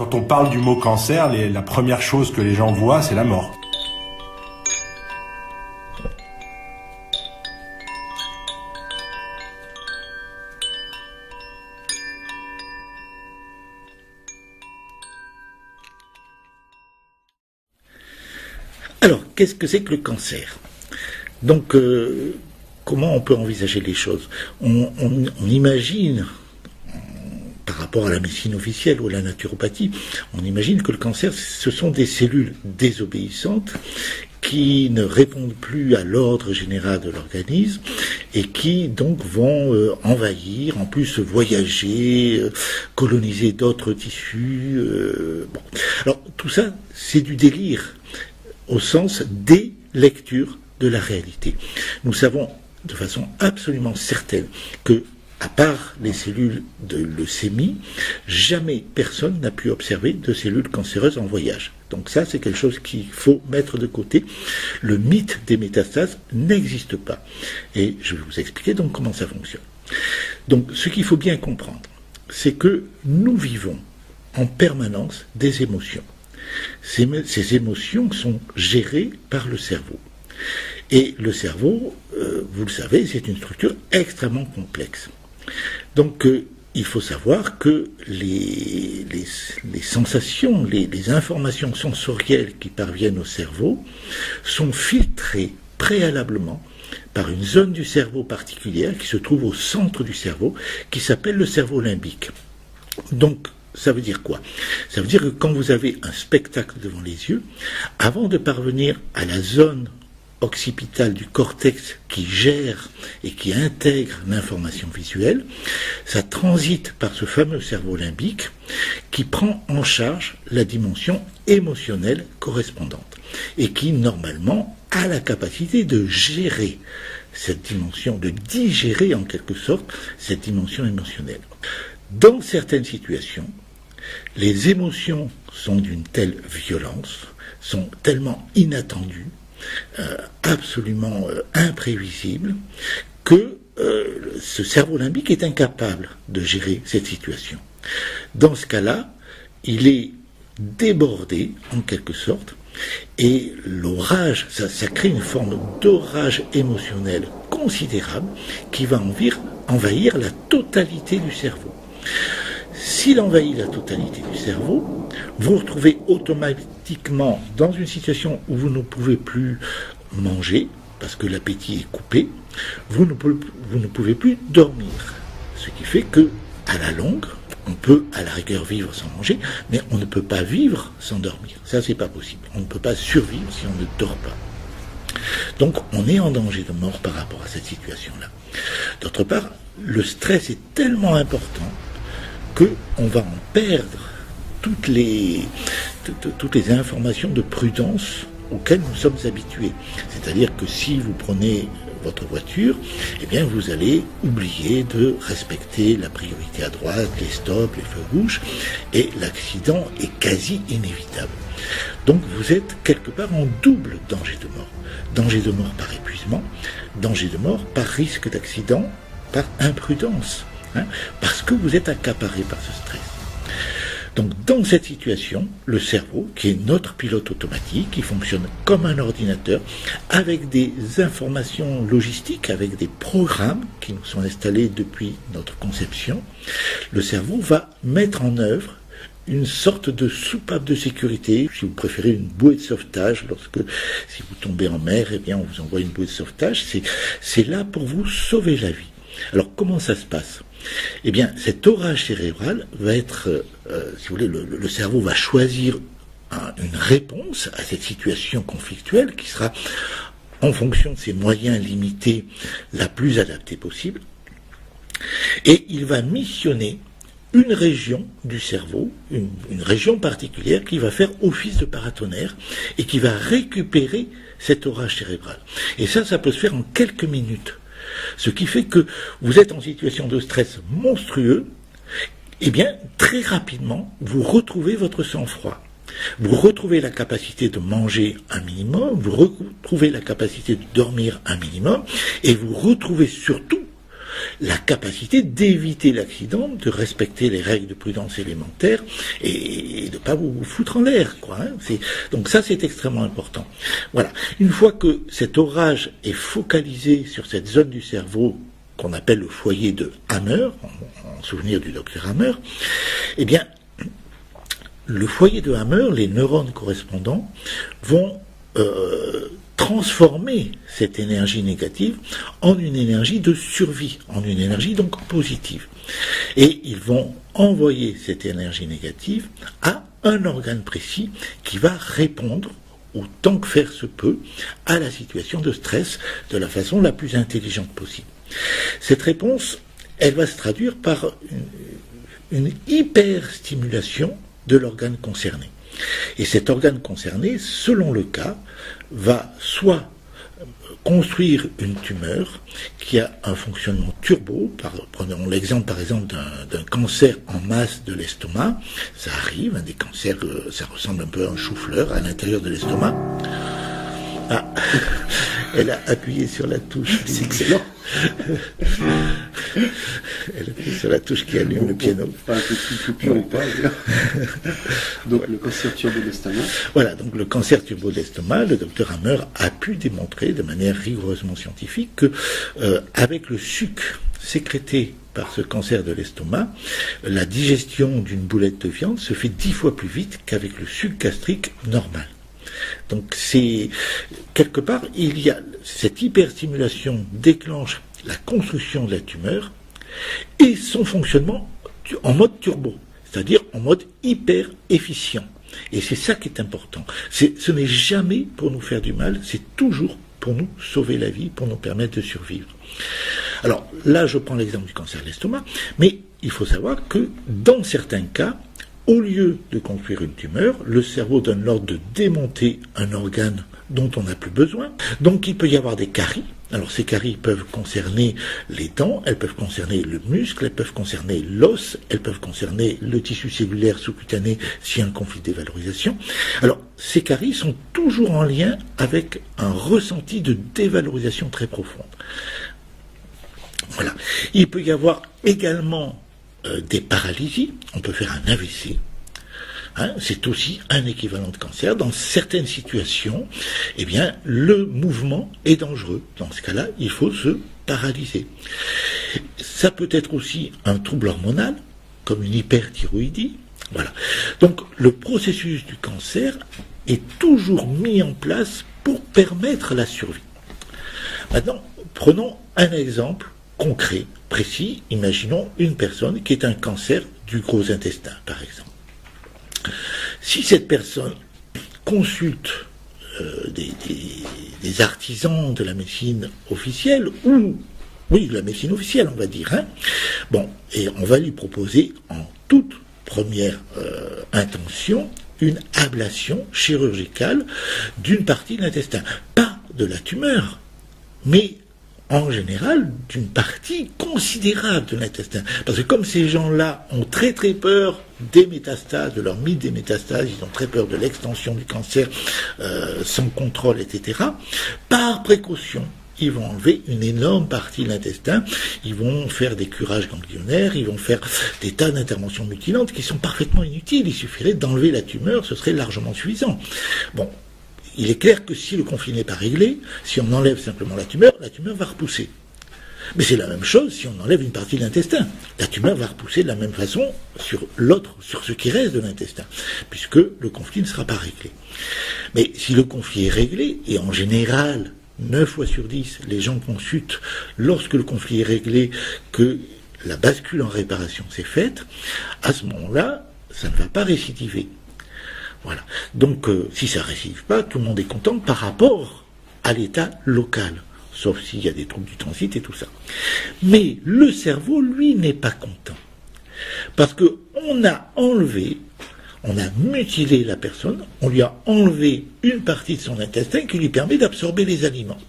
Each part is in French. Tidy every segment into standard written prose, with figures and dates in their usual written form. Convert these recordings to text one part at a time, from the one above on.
Quand on parle du mot cancer, la première chose que les gens voient, c'est la mort. Alors, qu'est-ce que c'est que le cancer? Donc, comment on peut envisager les choses? On imagine, par rapport à la médecine officielle ou à la naturopathie, on imagine que le cancer, ce sont des cellules désobéissantes qui ne répondent plus à l'ordre général de l'organisme et qui donc vont envahir, en plus voyager, coloniser d'autres tissus. Bon. Alors, tout ça, c'est du délire, au sens des lectures de la réalité. Nous savons de façon absolument certaine que, à part les cellules de leucémie, jamais personne n'a pu observer de cellules cancéreuses en voyage. Donc ça, c'est quelque chose qu'il faut mettre de côté. Le mythe des métastases n'existe pas. Et je vais vous expliquer donc comment ça fonctionne. Donc, ce qu'il faut bien comprendre, c'est que nous vivons en permanence des émotions. Ces émotions sont gérées par le cerveau. Et le cerveau, vous le savez, c'est une structure extrêmement complexe. Donc, il faut savoir que les sensations, les informations sensorielles qui parviennent au cerveau sont filtrées préalablement par une zone du cerveau particulière qui se trouve au centre du cerveau, qui s'appelle le cerveau limbique. Donc, ça veut dire quoi? Ça veut dire que quand vous avez un spectacle devant les yeux, avant de parvenir à la zone occipitale du cortex qui gère et qui intègre l'information visuelle, ça transite par ce fameux cerveau limbique qui prend en charge la dimension émotionnelle correspondante et qui, normalement, a la capacité de gérer cette dimension, de digérer en quelque sorte cette dimension émotionnelle. Dans certaines situations, les émotions sont d'une telle violence, sont tellement inattendues, absolument imprévisibles, que ce cerveau limbique est incapable de gérer cette situation. Dans ce cas-là, il est débordé en quelque sorte, et l'orage, ça crée une forme d'orage émotionnel considérable qui va envahir la totalité du cerveau. S'il envahit la totalité du cerveau, vous vous retrouvez automatiquement dans une situation où vous ne pouvez plus manger, parce que l'appétit est coupé, vous ne pouvez plus dormir. Ce qui fait que, à la longue, on peut à la rigueur vivre sans manger, mais on ne peut pas vivre sans dormir. Ça, c'est pas possible. On ne peut pas survivre si on ne dort pas. Donc, on est en danger de mort par rapport à cette situation-là. D'autre part, le stress est tellement important qu'on va en perdre toutes les informations de prudence auxquelles nous sommes habitués. C'est-à-dire que si vous prenez votre voiture, eh bien vous allez oublier de respecter la priorité à droite, les stops, les feux rouges, et l'accident est quasi inévitable. Donc vous êtes quelque part en double danger de mort. Danger de mort par épuisement, danger de mort par risque d'accident, par imprudence. Parce que vous êtes accaparé par ce stress. Donc dans cette situation, le cerveau, qui est notre pilote automatique, qui fonctionne comme un ordinateur, avec des informations logistiques, avec des programmes qui nous sont installés depuis notre conception, le cerveau va mettre en œuvre une sorte de soupape de sécurité, si vous préférez une bouée de sauvetage. Si vous tombez en mer, eh bien on vous envoie une bouée de sauvetage. C'est là pour vous sauver la vie. Alors comment ça se passe? Eh bien, cet orage cérébral va être, si vous voulez, le cerveau va choisir une réponse à cette situation conflictuelle qui sera, en fonction de ses moyens limités, la plus adaptée possible. Et il va missionner une région du cerveau, une région particulière qui va faire office de paratonnerre et qui va récupérer cet orage cérébral. Et ça peut se faire en quelques minutes. Ce qui fait que vous êtes en situation de stress monstrueux, et bien très rapidement, vous retrouvez votre sang-froid. Vous retrouvez la capacité de manger un minimum, vous retrouvez la capacité de dormir un minimum, et vous retrouvez surtout la capacité d'éviter l'accident, de respecter les règles de prudence élémentaires et de ne pas vous foutre en l'air, quoi. Donc ça, c'est extrêmement important. Voilà. Une fois que cet orage est focalisé sur cette zone du cerveau qu'on appelle le foyer de Hammer, en souvenir du docteur Hammer, eh bien, le foyer de Hammer, les neurones correspondants, vont transformer cette énergie négative en une énergie de survie, en une énergie donc positive. Et ils vont envoyer cette énergie négative à un organe précis qui va répondre autant que faire se peut à la situation de stress de la façon la plus intelligente possible. Cette réponse, elle va se traduire par une hyperstimulation de l'organe concerné. Et cet organe concerné, selon le cas, va soit construire une tumeur qui a un fonctionnement turbo, prenons l'exemple par exemple d'un cancer en masse de l'estomac, ça arrive, des cancers, ça ressemble un peu à un chou-fleur à l'intérieur de l'estomac. Ah, elle a appuyé sur la touche. C'est excellent. Elle appuie sur la touche qui allume le piano. Pas un petit coupure ou pas, d'ailleurs. Donc le cancer turbo de l'estomac. Voilà, donc le cancer turbo de l'estomac, le docteur Hammer a pu démontrer de manière rigoureusement scientifique que avec le suc sécrété par ce cancer de l'estomac, la digestion d'une boulette de viande se fait 10 fois plus vite qu'avec le suc gastrique normal. Donc c'est quelque part, il y a cette hyperstimulation déclenche la construction de la tumeur et son fonctionnement en mode turbo, c'est-à-dire en mode hyper efficient. Et c'est ça qui est important. Ce n'est jamais pour nous faire du mal, c'est toujours pour nous sauver la vie, pour nous permettre de survivre. Alors là, je prends l'exemple du cancer de l'estomac, mais il faut savoir que dans certains cas, au lieu de construire une tumeur, le cerveau donne l'ordre de démonter un organe dont on n'a plus besoin. Donc il peut y avoir des caries. Alors ces caries peuvent concerner les dents, elles peuvent concerner le muscle, elles peuvent concerner l'os, elles peuvent concerner le tissu cellulaire sous-cutané s'il y a un conflit de dévalorisation. Alors ces caries sont toujours en lien avec un ressenti de dévalorisation très profonde. Voilà. Il peut y avoir également des paralysies, on peut faire un AVC, c'est aussi un équivalent de cancer. Dans certaines situations, eh bien, le mouvement est dangereux. Dans ce cas-là, il faut se paralyser. Ça peut être aussi un trouble hormonal, comme une hyperthyroïdie. Voilà. Donc, le processus du cancer est toujours mis en place pour permettre la survie. Maintenant, prenons un exemple concret, précis. Imaginons une personne qui est un cancer du gros intestin, par exemple. Si cette personne consulte des artisans de la médecine officielle, ou, oui, de la médecine officielle, on va dire, bon, et on va lui proposer en toute première intention une ablation chirurgicale d'une partie de l'intestin. Pas de la tumeur, mais en général, d'une partie considérable de l'intestin. Parce que comme ces gens-là ont très très peur des métastases, de leur mythe des métastases, ils ont très peur de l'extension du cancer sans contrôle, etc., par précaution, ils vont enlever une énorme partie de l'intestin, ils vont faire des curages ganglionnaires, ils vont faire des tas d'interventions mutilantes qui sont parfaitement inutiles. Il suffirait d'enlever la tumeur, ce serait largement suffisant. Bon. Il est clair que si le conflit n'est pas réglé, si on enlève simplement la tumeur va repousser. Mais c'est la même chose si on enlève une partie de l'intestin. La tumeur va repousser de la même façon sur l'autre, sur ce qui reste de l'intestin, puisque le conflit ne sera pas réglé. Mais si le conflit est réglé, et en général, 9 fois sur 10, les gens consultent lorsque le conflit est réglé que la bascule en réparation s'est faite, à ce moment-là, ça ne va pas récidiver. Voilà. Donc, si ça ne récidive pas, tout le monde est content par rapport à l'état local, sauf s'il y a des troubles du transit et tout ça. Mais le cerveau, lui, n'est pas content. Parce qu'on a enlevé, on a mutilé la personne, on lui a enlevé une partie de son intestin qui lui permet d'absorber les aliments.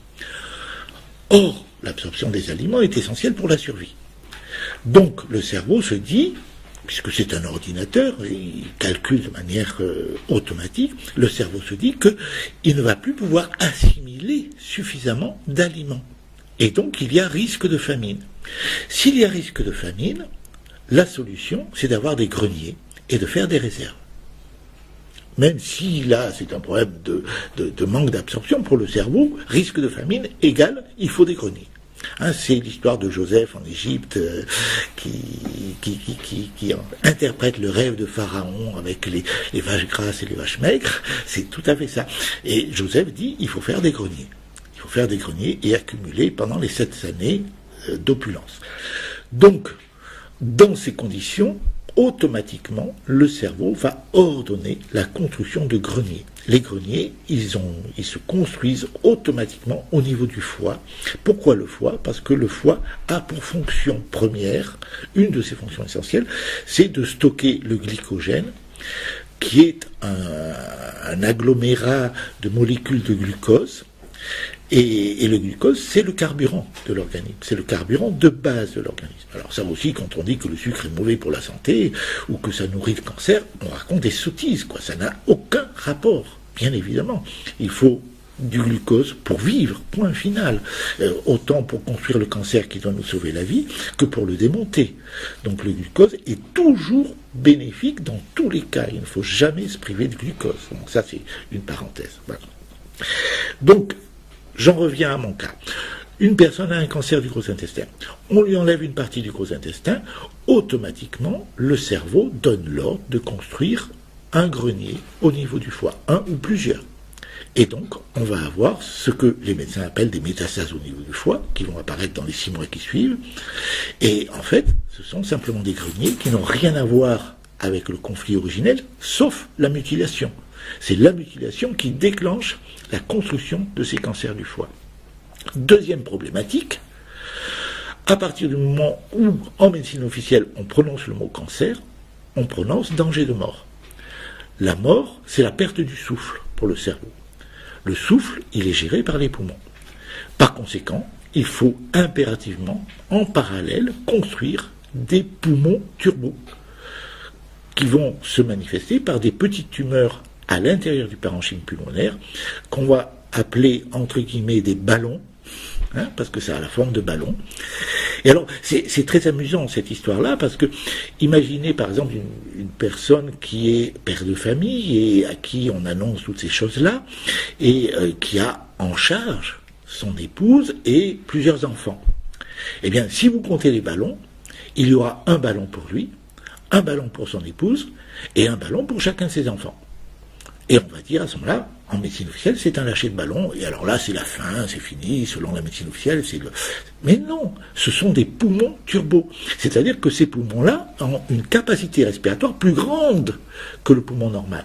Or, l'absorption des aliments est essentielle pour la survie. Donc, le cerveau se dit, puisque c'est un ordinateur, il calcule de manière automatique, le cerveau se dit qu'il ne va plus pouvoir assimiler suffisamment d'aliments. Et donc il y a risque de famine. S'il y a risque de famine, la solution, c'est d'avoir des greniers et de faire des réserves. Même si là, c'est un problème de manque d'absorption pour le cerveau, risque de famine égale, il faut des greniers. Hein, c'est l'histoire de Joseph en Égypte qui interprète le rêve de Pharaon avec les vaches grasses et les vaches maigres. C'est tout à fait ça. Et Joseph dit, il faut faire des greniers. Il faut faire des greniers et accumuler pendant les 7 années d'opulence. Donc, dans ces conditions, automatiquement, le cerveau va ordonner la construction de greniers. Les greniers, ils se construisent automatiquement au niveau du foie. Pourquoi le foie? Parce que le foie a pour fonction première, une de ses fonctions essentielles, c'est de stocker le glycogène, qui est un agglomérat de molécules de glucose. Et le glucose, c'est le carburant de l'organisme, c'est le carburant de base de l'organisme. Alors ça aussi, quand on dit que le sucre est mauvais pour la santé, ou que ça nourrit le cancer, on raconte des sottises, quoi. Ça n'a aucun rapport, bien évidemment. Il faut du glucose pour vivre, point final. Autant pour construire le cancer qui doit nous sauver la vie, que pour le démonter. Donc le glucose est toujours bénéfique dans tous les cas. Il ne faut jamais se priver de glucose. Donc ça, c'est une parenthèse. Voilà. Donc, j'en reviens à mon cas. Une personne a un cancer du gros intestin. On lui enlève une partie du gros intestin. Automatiquement, le cerveau donne l'ordre de construire un grenier au niveau du foie, un ou plusieurs. Et donc, on va avoir ce que les médecins appellent des métastases au niveau du foie, qui vont apparaître dans les 6 mois qui suivent. Et en fait, ce sont simplement des greniers qui n'ont rien à voir avec le conflit originel, sauf la mutilation. C'est la mutilation qui déclenche la construction de ces cancers du foie. Deuxième problématique, à partir du moment où, en médecine officielle, on prononce le mot cancer, on prononce danger de mort. La mort, c'est la perte du souffle pour le cerveau. Le souffle, il est géré par les poumons. Par conséquent, il faut impérativement, en parallèle, construire des poumons turbos qui vont se manifester par des petites tumeurs à l'intérieur du parenchyme pulmonaire, qu'on va appeler, entre guillemets, des ballons, hein, parce que ça a la forme de ballon. Et alors, c'est très amusant, cette histoire-là, parce que, imaginez, par exemple, une personne qui est père de famille et à qui on annonce toutes ces choses-là, et qui a en charge son épouse et plusieurs enfants. Eh bien, si vous comptez les ballons, il y aura un ballon pour lui, un ballon pour son épouse, et un ballon pour chacun de ses enfants. Et on va dire à ce moment-là, en médecine officielle, c'est un lâcher de ballon, et alors là, c'est la fin, c'est fini, selon la médecine officielle, c'est le... Mais non, ce sont des poumons turbos. C'est-à-dire que ces poumons-là ont une capacité respiratoire plus grande que le poumon normal.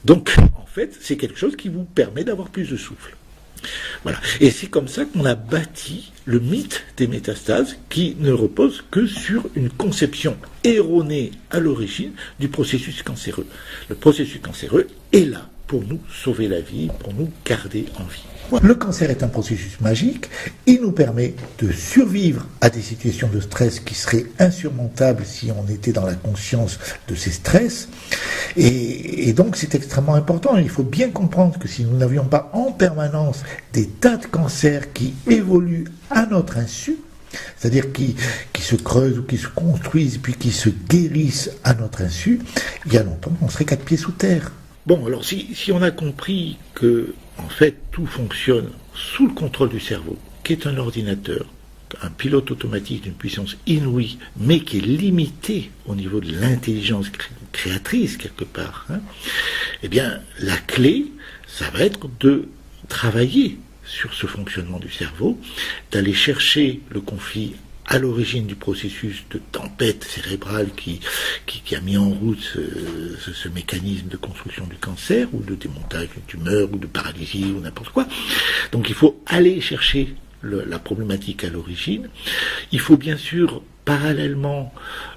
Donc, en fait, c'est quelque chose qui vous permet d'avoir plus de souffle. Voilà. Et c'est comme ça qu'on a bâti le mythe des métastases qui ne repose que sur une conception erronée à l'origine du processus cancéreux. Le processus cancéreux est là pour nous sauver la vie, pour nous garder en vie. Le cancer est un processus magique, il nous permet de survivre à des situations de stress qui seraient insurmontables si on était dans la conscience de ces stress, et donc c'est extrêmement important. Il faut bien comprendre que si nous n'avions pas en permanence des tas de cancers qui évoluent à notre insu, c'est-à-dire qui se creusent ou qui se construisent puis qui se guérissent à notre insu, il y a longtemps on serait 4 pieds sous terre. Bon, alors si on a compris que, en fait, tout fonctionne sous le contrôle du cerveau, qui est un ordinateur, un pilote automatique d'une puissance inouïe, mais qui est limité au niveau de l'intelligence créatrice, quelque part, hein, eh bien, la clé, ça va être de travailler sur ce fonctionnement du cerveau, d'aller chercher le conflit à l'origine du processus de tempête cérébrale qui a mis en route ce mécanisme de construction du cancer, ou de démontage d'une tumeur, ou de paralysie, ou n'importe quoi. Donc il faut aller chercher la problématique à l'origine. Il faut bien sûr, parallèlement,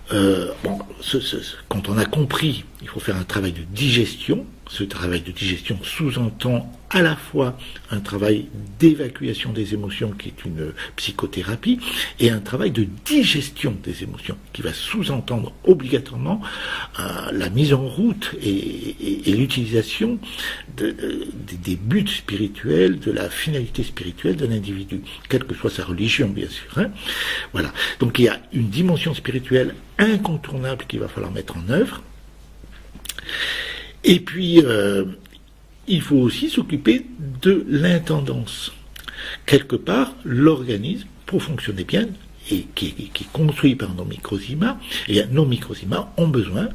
quand on a compris, il faut faire un travail de digestion Ce travail de digestion sous-entend à la fois un travail d'évacuation des émotions qui est une psychothérapie et un travail de digestion des émotions qui va sous-entendre obligatoirement la mise en route et l'utilisation des buts spirituels, de la finalité spirituelle de l'individu, quelle que soit sa religion bien sûr. Hein. Voilà. Donc il y a une dimension spirituelle incontournable qu'il va falloir mettre en œuvre. Et puis, il faut aussi s'occuper de l'intendance. Quelque part, l'organisme, pour fonctionner bien, et qui est construit par nos microzymas, et nos microzymas ont besoin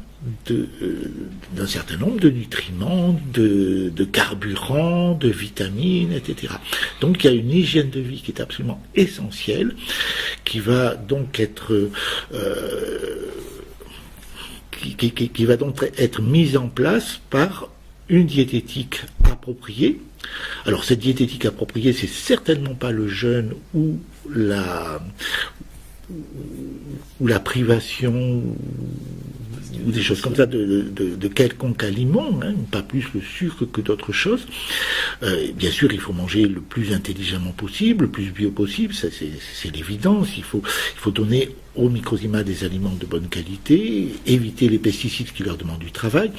d'un certain nombre de nutriments, de carburants, de vitamines, etc. Donc il y a une hygiène de vie qui est absolument essentielle, qui va donc être... qui va donc être mise en place par une diététique appropriée. Alors cette diététique appropriée, c'est certainement pas le jeûne ou la privation ou des choses comme ça de quelconque aliment, hein, pas plus le sucre que d'autres choses. Bien sûr, il faut manger le plus intelligemment possible, le plus bio possible, ça c'est l'évidence. Il faut donner aux microzymas des aliments de bonne qualité, éviter les pesticides qui leur demandent du travail.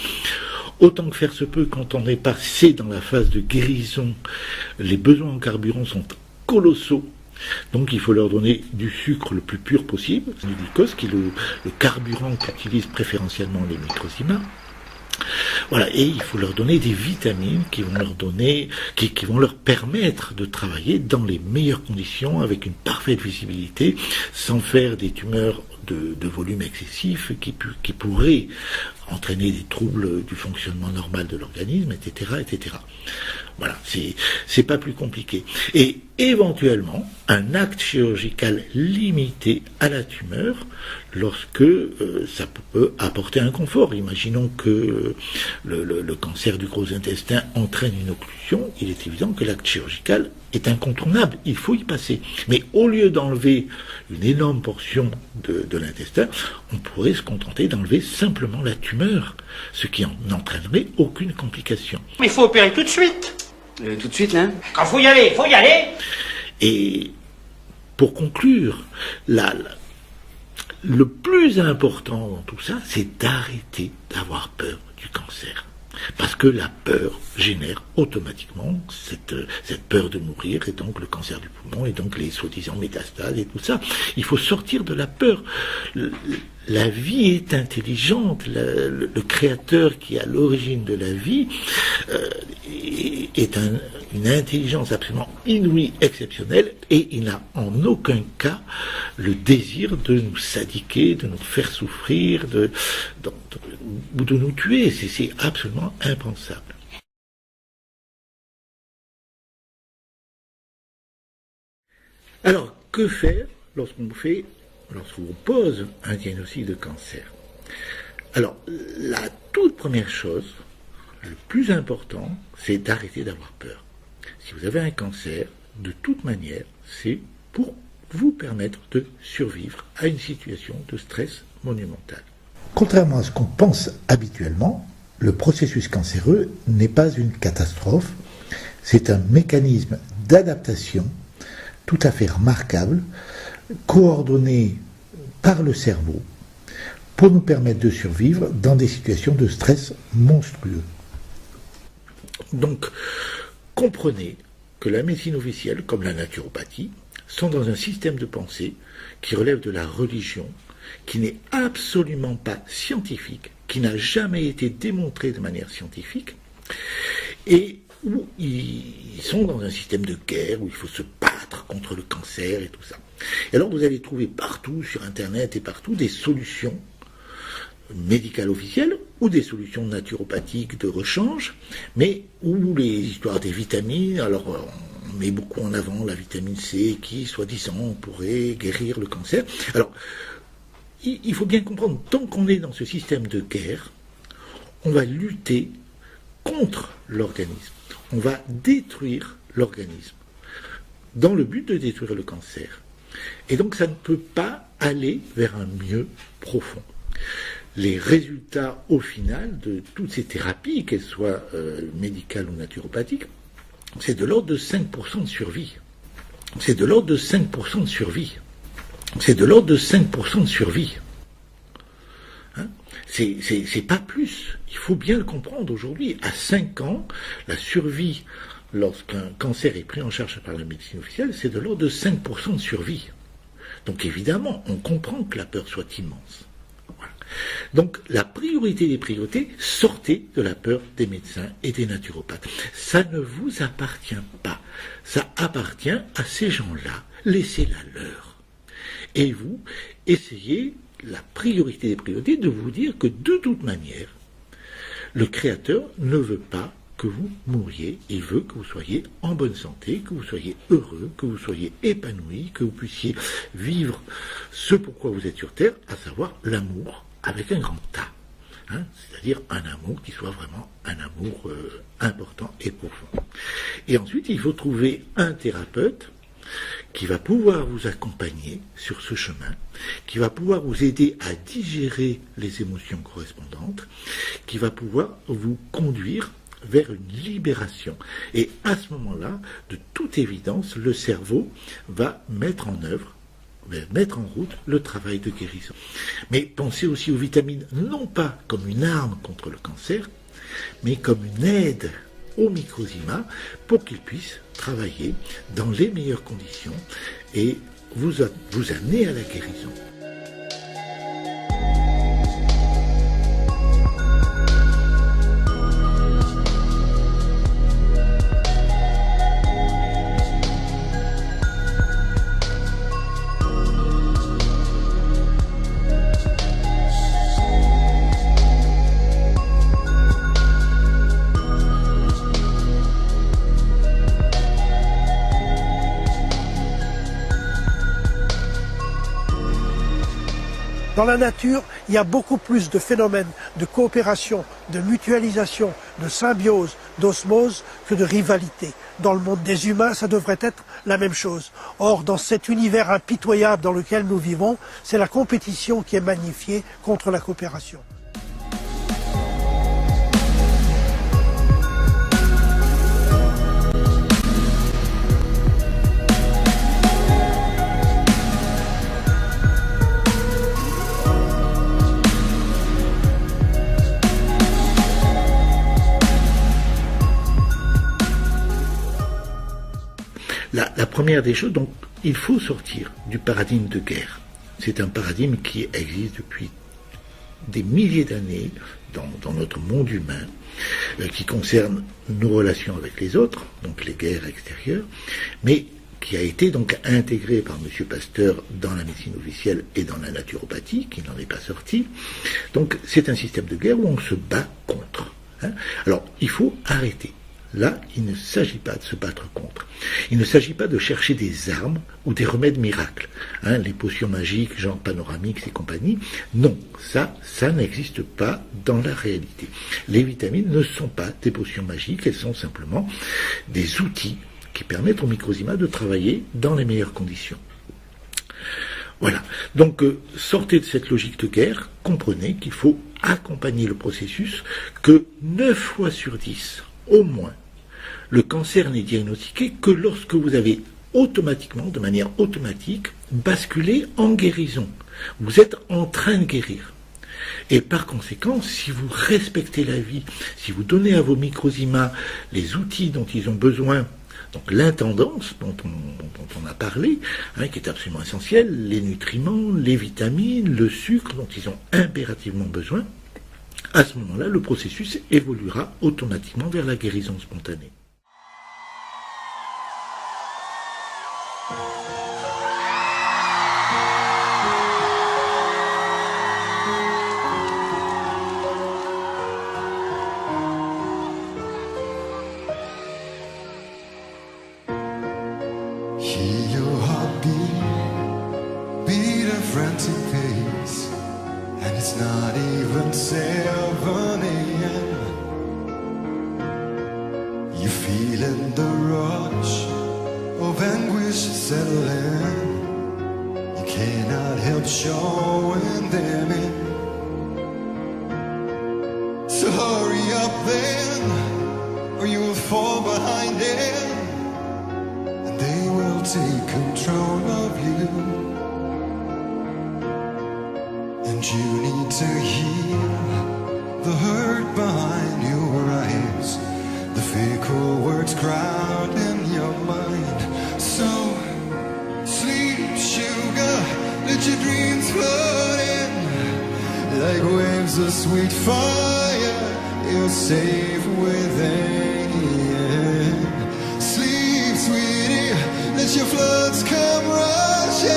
Autant que faire se peut, quand on est passé dans la phase de guérison, les besoins en carburant sont colossaux. Donc il faut leur donner du sucre le plus pur possible, du glucose, qui est le carburant qu'utilisent préférentiellement les microzymas. Voilà, et il faut leur donner des vitamines qui vont leur donner, qui vont leur permettre de travailler dans les meilleures conditions, avec une parfaite visibilité, sans faire des tumeurs de volume excessif qui pourraient entraîner des troubles du fonctionnement normal de l'organisme, etc., etc. Voilà, c'est pas plus compliqué. Et éventuellement, un acte chirurgical limité à la tumeur lorsque ça peut apporter un confort. Imaginons que le cancer du gros intestin entraîne une occlusion, il est évident que l'acte chirurgical est incontournable, il faut y passer. Mais au lieu d'enlever une énorme portion de l'intestin, on pourrait se contenter d'enlever simplement la tumeur, ce qui n'entraînerait aucune complication. Il faut opérer tout de suite. Tout de suite, là? Quand faut y aller, faut y aller. Et pour conclure, le plus important dans tout ça, c'est d'arrêter d'avoir peur du cancer. Parce que la peur génère automatiquement cette peur de mourir, et donc le cancer du poumon, et donc les soi-disant métastases et tout ça. Il faut sortir de la peur. La vie est intelligente. Le créateur qui est à l'origine de la vie est une intelligence absolument inouïe, exceptionnelle, et il n'a en aucun cas le désir de nous sadiquer, de nous faire souffrir, ou de nous tuer. C'est absolument impensable. Alors, que faire lorsqu'on pose un diagnostic de cancer? Alors, la toute première chose, le plus important, c'est d'arrêter d'avoir peur. Si vous avez un cancer, de toute manière, c'est pour vous permettre de survivre à une situation de stress monumental. Contrairement à ce qu'on pense habituellement, le processus cancéreux n'est pas une catastrophe, c'est un mécanisme d'adaptation tout à fait remarquable, coordonné par le cerveau, pour nous permettre de survivre dans des situations de stress monstrueux. Donc, comprenez que la médecine officielle, comme la naturopathie, sont dans un système de pensée qui relève de la religion, qui n'est absolument pas scientifique, qui n'a jamais été démontré de manière scientifique, et où ils sont dans un système de guerre, où il faut se battre contre le cancer et tout ça. Et alors vous allez trouver partout, sur Internet et partout, des solutions médicales officielles, ou des solutions naturopathiques de rechange, mais où les histoires des vitamines, alors on met beaucoup en avant la vitamine C, qui, soi-disant, pourrait guérir le cancer. Alors, il faut bien comprendre, tant qu'on est dans ce système de guerre, on va lutter contre l'organisme. On va détruire l'organisme, dans le but de détruire le cancer. Et donc ça ne peut pas aller vers un mieux profond. les résultats au final de toutes ces thérapies, qu'elles soient médicales ou naturopathiques, c'est de l'ordre de 5% de survie. C'est de l'ordre de 5% de survie. C'est de l'ordre de 5% de survie. Hein, c'est pas plus. Il faut bien le comprendre aujourd'hui. À 5 ans, la survie, lorsqu'un cancer est pris en charge par la médecine officielle, c'est de l'ordre de 5% de survie. Donc évidemment, on comprend que la peur soit immense. Voilà. Donc la priorité des priorités, sortez de la peur des médecins et des naturopathes. Ça ne vous appartient pas. Ça appartient à ces gens-là. Laissez-la leur. Et vous, essayez, la priorité des priorités, de vous dire que de toute manière, le Créateur ne veut pas que vous mouriez, il veut que vous soyez en bonne santé, que vous soyez heureux, que vous soyez épanoui, que vous puissiez vivre ce pourquoi vous êtes sur Terre, à savoir l'amour avec un grand A. Hein, c'est-à-dire un amour qui soit vraiment un amour important et profond. Et ensuite, il faut trouver un thérapeute qui va pouvoir vous accompagner sur ce chemin, qui va pouvoir vous aider à digérer les émotions correspondantes, qui va pouvoir vous conduire vers une libération. Et à ce moment-là, de toute évidence, le cerveau va mettre en œuvre, va mettre en route le travail de guérison. Mais pensez aussi aux vitamines, non pas comme une arme contre le cancer, mais comme une aide au microsima pour qu'il puisse travailler dans les meilleures conditions et vous amener à la guérison. Dans la nature, il y a beaucoup plus de phénomènes de coopération, de mutualisation, de symbiose, d'osmose que de rivalité. Dans le monde des humains, ça devrait être la même chose. Or, dans cet univers impitoyable dans lequel nous vivons, c'est la compétition qui est magnifiée contre la coopération. La première des choses, donc, il faut sortir du paradigme de guerre. C'est un paradigme qui existe depuis des milliers d'années dans notre monde humain, qui concerne nos relations avec les autres, donc les guerres extérieures, mais qui a été donc intégré par M. Pasteur dans la médecine officielle et dans la naturopathie, qui n'en est pas sorti. Donc c'est un système de guerre où on se bat contre. Hein. Alors il faut arrêter. Là, il ne s'agit pas de se battre contre. Il ne s'agit pas de chercher des armes ou des remèdes miracles. Hein, les potions magiques, genre Panoramix et compagnie. Non, ça n'existe pas dans la réalité. Les vitamines ne sont pas des potions magiques, elles sont simplement des outils qui permettent au microsima de travailler dans les meilleures conditions. Voilà. Donc, sortez de cette logique de guerre, comprenez qu'il faut accompagner le processus, que 9 fois sur 10, au moins, le cancer n'est diagnostiqué que lorsque vous avez automatiquement, de manière automatique, basculé en guérison. Vous êtes en train de guérir. Et par conséquent, si vous respectez la vie, si vous donnez à vos microsima les outils dont ils ont besoin, donc l'intendance dont on a parlé, hein, qui est absolument essentielle, les nutriments, les vitamines, le sucre dont ils ont impérativement besoin, à ce moment-là, le processus évoluera automatiquement vers la guérison spontanée. hurry up then, or you will fall behind them, and they will take control of you. And you need to heal the hurt behind your eyes, the fickle words crowd in your mind. So sleep, sugar, let your dreams float in like waves of sweet fire. You're safe within. Sleep, sweetie, let your floods come rushing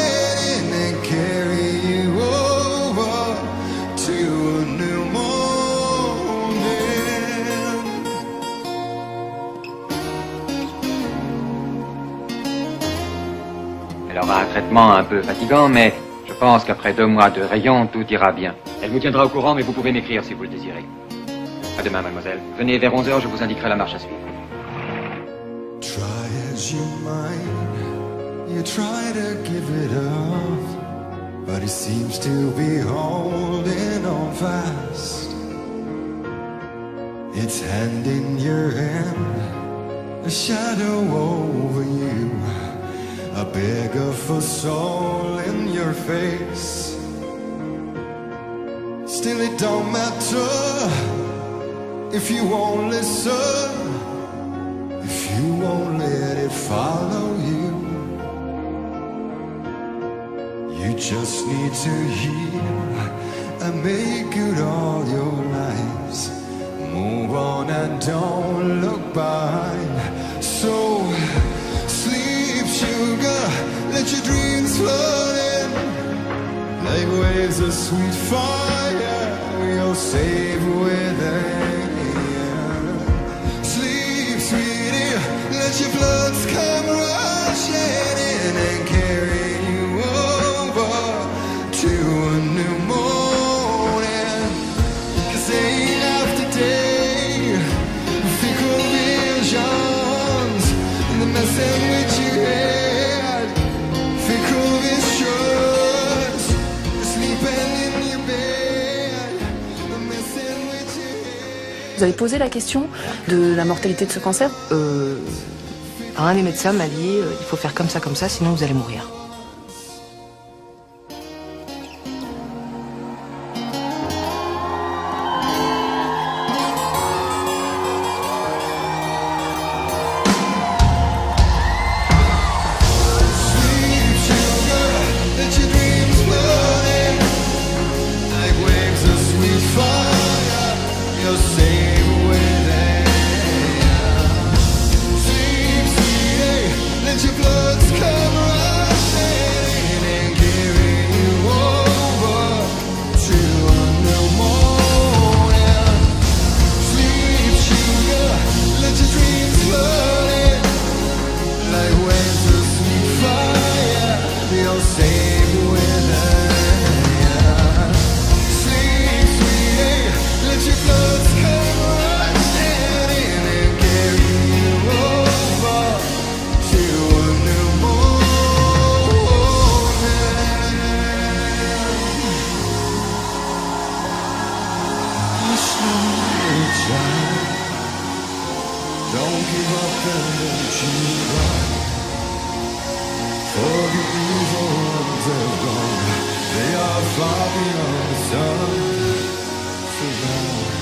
in and carry you over to a new morning. Elle aura un traitement un peu fatigant, mais je pense qu'après 2 mois de rayon, tout ira bien. Elle vous tiendra au courant, mais vous pouvez m'écrire si vous le désirez. À demain, mademoiselle. Venez vers 11h, je vous indiquerai la marche à suivre. Try as you might, you try to give it up, but it seems to be holding on fast. Its hand in your hand, a shadow over you, a beggar for soul in your face. Still it don't matter if you won't listen, if you won't let it follow you. You just need to heal and make good all your lives. Move on and don't look behind. So sleep, sugar, let your dreams float in like waves of sweet fire. You're safe within. Sleep, sweetie, let your floods come rushing in and carry you over to a new morning. 'Cause day after day, fickle visions and the messing with your head, fickle visions, sleeping in your bed, the messing with your head. Vous avez posé la question de la mortalité de ce cancer Un des médecins m'a dit il faut faire comme ça, sinon vous allez mourir. Don't give up and don't you cry. For the evil ones have gone, they are far beyond the sun. So now